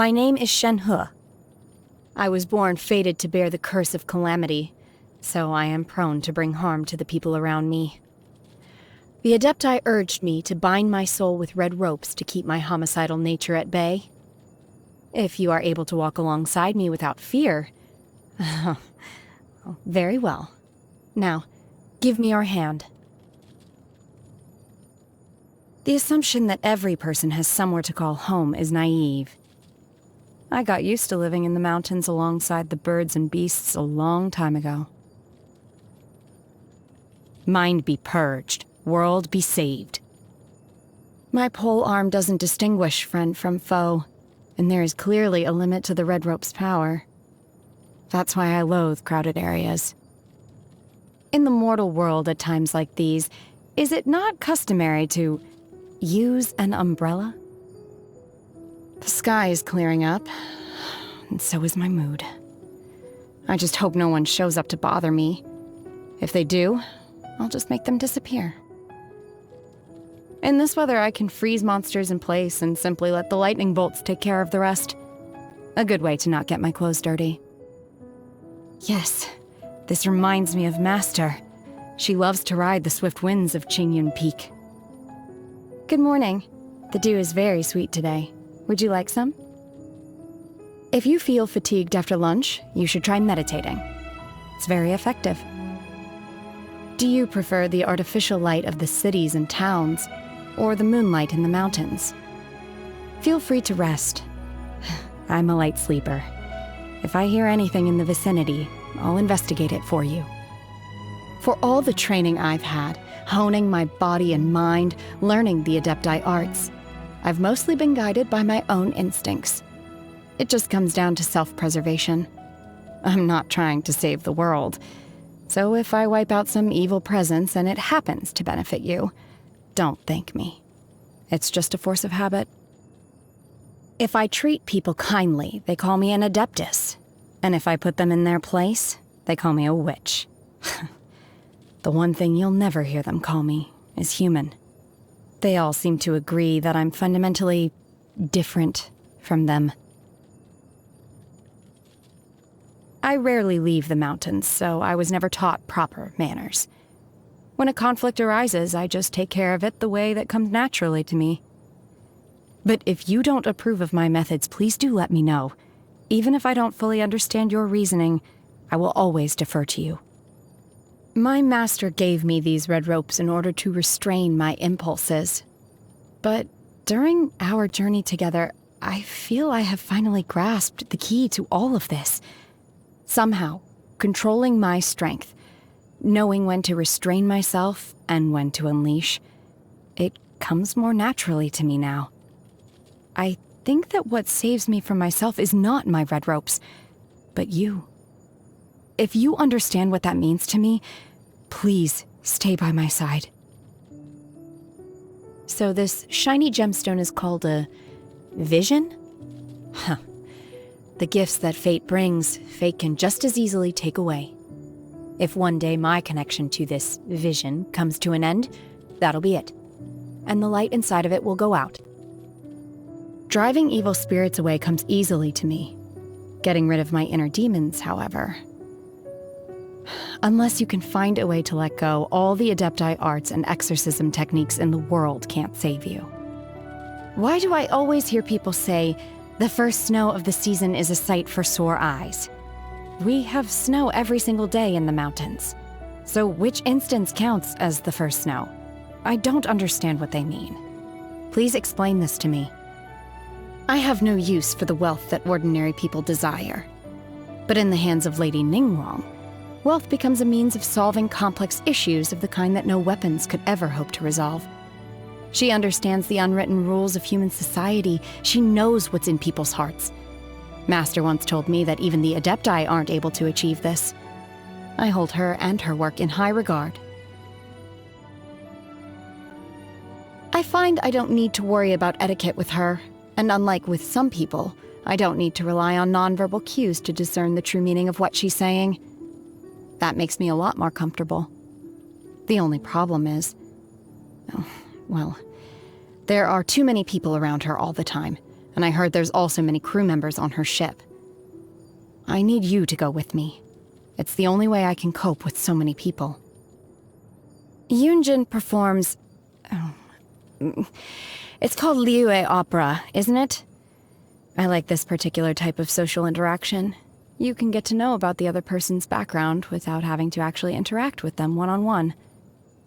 My name is Shenhe. I was born fated to bear the curse of calamity, so I am prone to bring harm to the people around me. The adepti urged me to bind my soul with red ropes to keep my homicidal nature at bay. If you are able to walk alongside me without fear, very well. Now, give me your hand. The assumption that every person has somewhere to call home is naive. I got used to living in the mountains alongside the birds and beasts a long time ago. Mind be purged, world be saved. My pole arm doesn't distinguish friend from foe, and there is clearly a limit to the red rope's power. That's why I loathe crowded areas. In the mortal world at times like these, is it not customary to use an umbrella? The sky is clearing up, and so is my mood. I just hope no one shows up to bother me. If they do, I'll just make them disappear. In this weather, I can freeze monsters in place and simply let the lightning bolts take care of the rest. A good way to not get my clothes dirty. Yes, this reminds me of Master. She loves to ride the swift winds of Qingyun Peak. Good morning. The dew is very sweet today. Would you like some? If you feel fatigued after lunch, you should try meditating. It's very effective. Do you prefer the artificial light of the cities and towns, or the moonlight in the mountains? Feel free to rest. I'm a light sleeper. If I hear anything in the vicinity, I'll investigate it for you. For all the training I've had, honing my body and mind, learning the adepti arts, I've mostly been guided by my own instincts. It just comes down to self-preservation. I'm not trying to save the world. So if I wipe out some evil presence and it happens to benefit you, don't thank me. It's just a force of habit. If I treat people kindly, they call me an adeptus. And if I put them in their place, they call me a witch. The one thing you'll never hear them call me is human. They all seem to agree that I'm fundamentally different from them. I rarely leave the mountains, so I was never taught proper manners. When a conflict arises, I just take care of it the way that comes naturally to me. But if you don't approve of my methods, please do let me know. Even if I don't fully understand your reasoning, I will always defer to you. My master gave me these red ropes in order to restrain my impulses. But during our journey together, I feel I have finally grasped the key to all of this. Somehow, controlling my strength, knowing when to restrain myself and when to unleash, it comes more naturally to me now. I think that what saves me from myself is not my red ropes, but you. If you understand what that means to me, please stay by my side. So this shiny gemstone is called a vision? Huh. The gifts that fate brings, fate can just as easily take away. If one day my connection to this vision comes to an end, that'll be it. And the light inside of it will go out. Driving evil spirits away comes easily to me. Getting rid of my inner demons, however. Unless you can find a way to let go, all the adepti arts and exorcism techniques in the world can't save you. Why do I always hear people say, the first snow of the season is a sight for sore eyes? We have snow every single day in the mountains. So which instance counts as the first snow? I don't understand what they mean. Please explain this to me. I have no use for the wealth that ordinary people desire. But in the hands of Lady Ningguang, wealth becomes a means of solving complex issues of the kind that no weapons could ever hope to resolve. She understands the unwritten rules of human society. She knows what's in people's hearts. Master once told me that even the adepti aren't able to achieve this. I hold her and her work in high regard. I find I don't need to worry about etiquette with her, and unlike with some people, I don't need to rely on nonverbal cues to discern the true meaning of what she's saying. That makes me a lot more comfortable. The only problem is, well, there are too many people around her all the time. and I heard there's also many crew members on her ship. I need you to go with me. It's the only way I can cope with so many people. Yunjin performs... it's called Liue Opera, isn't it? I like this particular type of social interaction. You can get to know about the other person's background without having to actually interact with them one-on-one.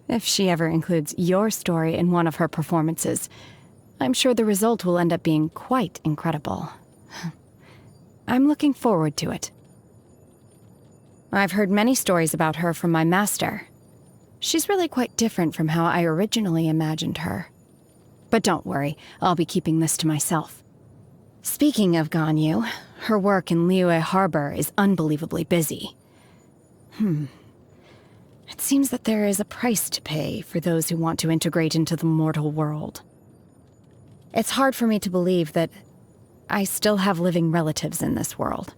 If she ever includes your story in one of her performances, I'm sure the result will end up being quite incredible. I'm looking forward to it. I've heard many stories about her from my master. She's really quite different from how I originally imagined her. But don't worry, I'll be keeping this to myself. Speaking of Ganyu, her work in Liue Harbor is unbelievably busy. It seems that there is a price to pay for those who want to integrate into the mortal world. It's hard for me to believe that I still have living relatives in this world.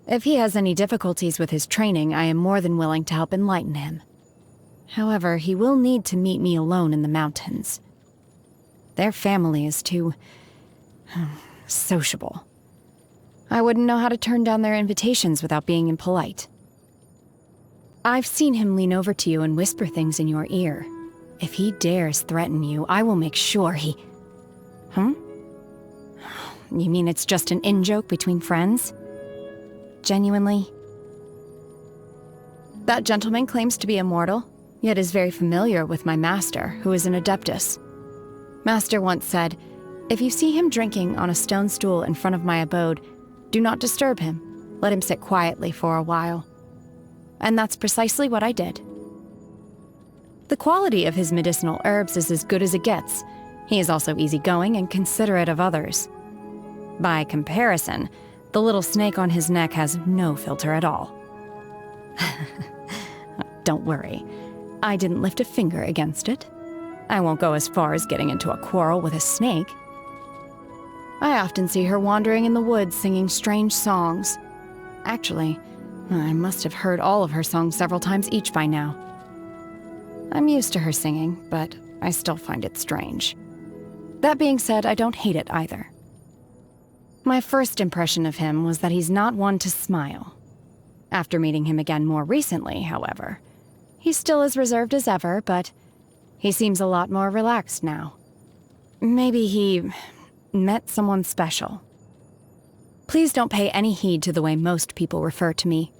If he has any difficulties with his training, I am more than willing to help enlighten him. However, he will need to meet me alone in the mountains. Their family is too... sociable. I wouldn't know how to turn down their invitations without being impolite. I've seen him lean over to you and whisper things in your ear. If he dares threaten you, I will make sure he... You mean it's just an in-joke between friends? Genuinely? That gentleman claims to be immortal, yet is very familiar with my master, who is an adeptus. Master once said, "If you see him drinking on a stone stool in front of my abode, do not disturb him. Let him sit quietly for a while." And that's precisely what I did. The quality of his medicinal herbs is as good as it gets. He is also easygoing and considerate of others. By comparison, the little snake on his neck has no filter at all. Don't worry, I didn't lift a finger against it. I won't go as far as getting into a quarrel with a snake. I often see her wandering in the woods singing strange songs. Actually, I must have heard all of her songs several times each by now. I'm used to her singing, but I still find it strange. That being said, I don't hate it either. My first impression of him was that he's not one to smile. After meeting him again more recently, however, he's still as reserved as ever, but he seems a lot more relaxed now. Maybe he met someone special. Please don't pay any heed to the way most people refer to me.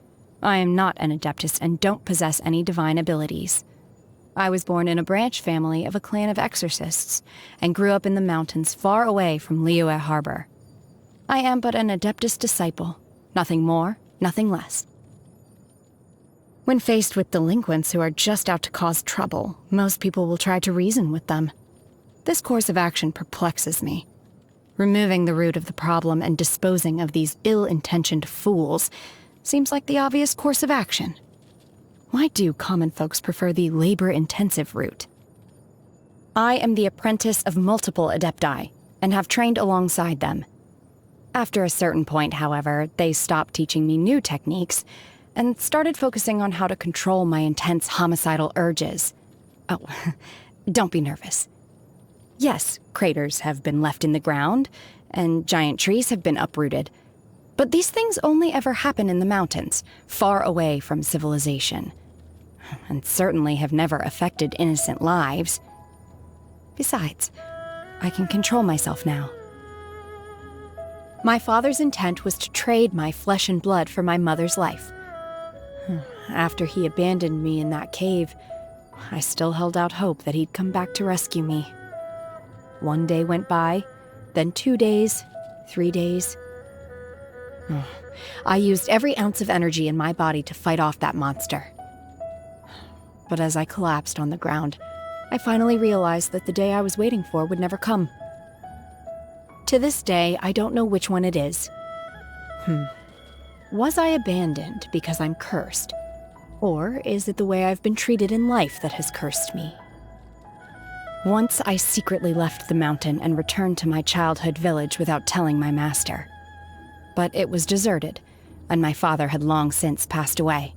I am not an adeptus and don't possess any divine abilities. I was born in a branch family of a clan of exorcists and grew up in the mountains far away from Liue Harbor. I am but an adeptus disciple, nothing more, nothing less. When faced with delinquents who are just out to cause trouble, most people will try to reason with them. This course of action perplexes me. Removing the root of the problem and disposing of these ill-intentioned fools seems like the obvious course of action. Why do common folks prefer the labor-intensive route? I am the apprentice of multiple adepti, and have trained alongside them. After a certain point, however, they stopped teaching me new techniques, and started focusing on how to control my intense homicidal urges. Oh, don't be nervous. Yes, craters have been left in the ground, and giant trees have been uprooted. But these things only ever happen in the mountains, far away from civilization. And certainly have never affected innocent lives. Besides, I can control myself now. My father's intent was to trade my flesh and blood for my mother's life. After he abandoned me in that cave, I still held out hope that he'd come back to rescue me. One day went by, then 2 days, 3 days. I used every ounce of energy in my body to fight off that monster. But as I collapsed on the ground, I finally realized that the day I was waiting for would never come. To this day, I don't know which one it is. Was I abandoned because I'm cursed? Or is it the way I've been treated in life that has cursed me? Once I secretly left the mountain and returned to my childhood village without telling my master. But it was deserted, and my father had long since passed away.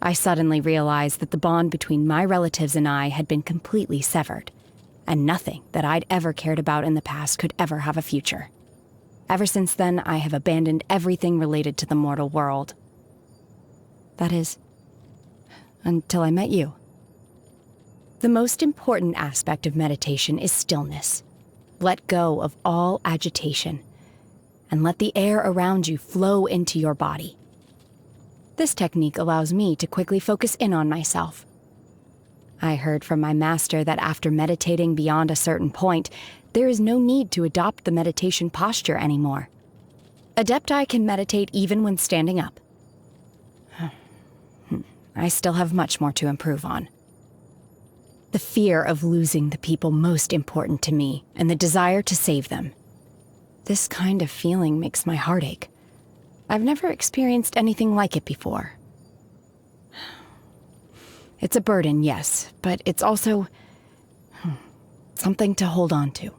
I suddenly realized that the bond between my relatives and I had been completely severed. and nothing that I'd ever cared about in the past could ever have a future. Ever since then, I have abandoned everything related to the mortal world. That is, until I met you. The most important aspect of meditation is stillness. Let go of all agitation, and let the air around you flow into your body. This technique allows me to quickly focus in on myself. I heard from my master that after meditating beyond a certain point, there is no need to adopt the meditation posture anymore. Adepti can meditate even when standing up. I still have much more to improve on. The fear of losing the people most important to me, and the desire to save them. This kind of feeling makes my heart ache. I've never experienced anything like it before. It's a burden, yes, but it's also something to hold on to.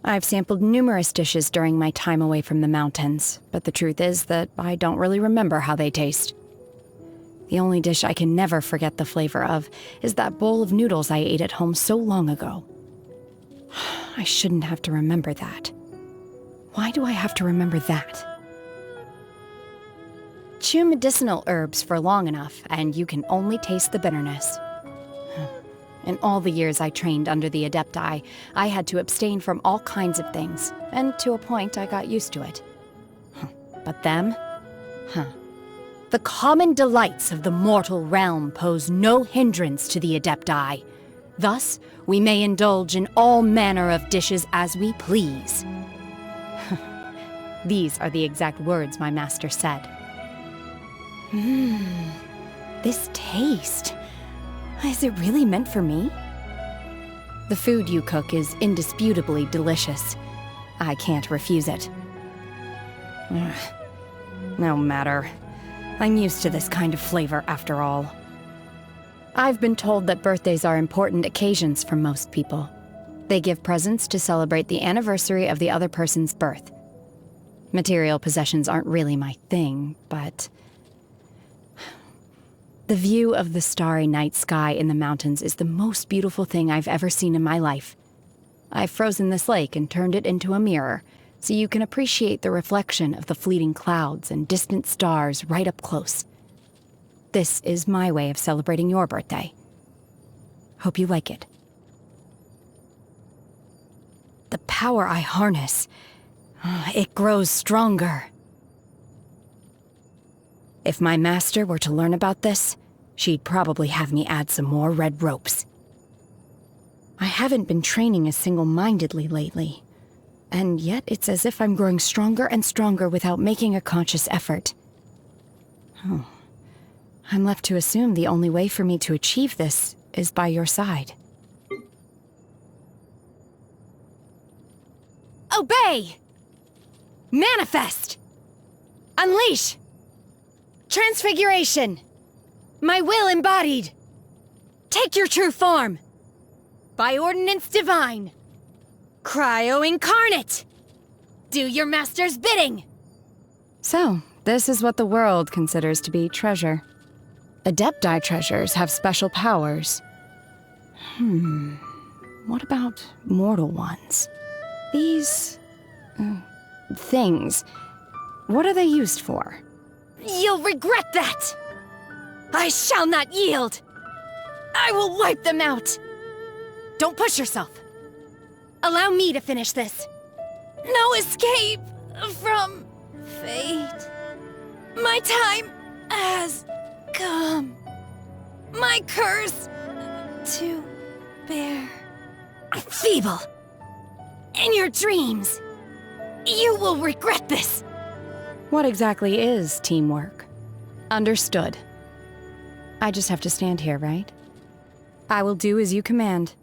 I've sampled numerous dishes during my time away from the mountains, but the truth is that I don't really remember how they taste. The only dish I can never forget the flavor of is that bowl of noodles I ate at home so long ago. I shouldn't have to remember that. Why do I have to remember that? Chew medicinal herbs for long enough, and you can only taste the bitterness. In all the years I trained under the adepti, I had to abstain from all kinds of things, and to a point I got used to it. But them? The common delights of the mortal realm pose no hindrance to the adepti. Thus, we may indulge in all manner of dishes as we please. These are the exact words my master said. This taste. Is it really meant for me? The food you cook is indisputably delicious. I can't refuse it. No matter. I'm used to this kind of flavor after all. I've been told that birthdays are important occasions for most people. They give presents to celebrate the anniversary of the other person's birth. Material possessions aren't really my thing, but the view of the starry night sky in the mountains is the most beautiful thing I've ever seen in my life. I've frozen this lake and turned it into a mirror, so you can appreciate the reflection of the fleeting clouds and distant stars right up close. This is my way of celebrating your birthday. Hope you like it. The power I harness, it grows stronger. If my master were to learn about this, she'd probably have me add some more red ropes. I haven't been training as single-mindedly lately, and yet it's as if I'm growing stronger and stronger without making a conscious effort. I'm left to assume the only way for me to achieve this is by your side. Obey! Manifest! Unleash! Transfiguration! My will embodied! Take your true form! By ordinance divine! Cryo incarnate! Do your master's bidding! So, this is what the world considers to be treasure. Adepti treasures have special powers. What about mortal ones? These things, what are they used for? You'll regret that! I shall not yield! I will wipe them out! Don't push yourself! Allow me to finish this! No escape from fate. My time has come. My curse to bear. Feeble! In your dreams, you will regret this! What exactly is teamwork? Understood. I just have to stand here, right? I will do as you command.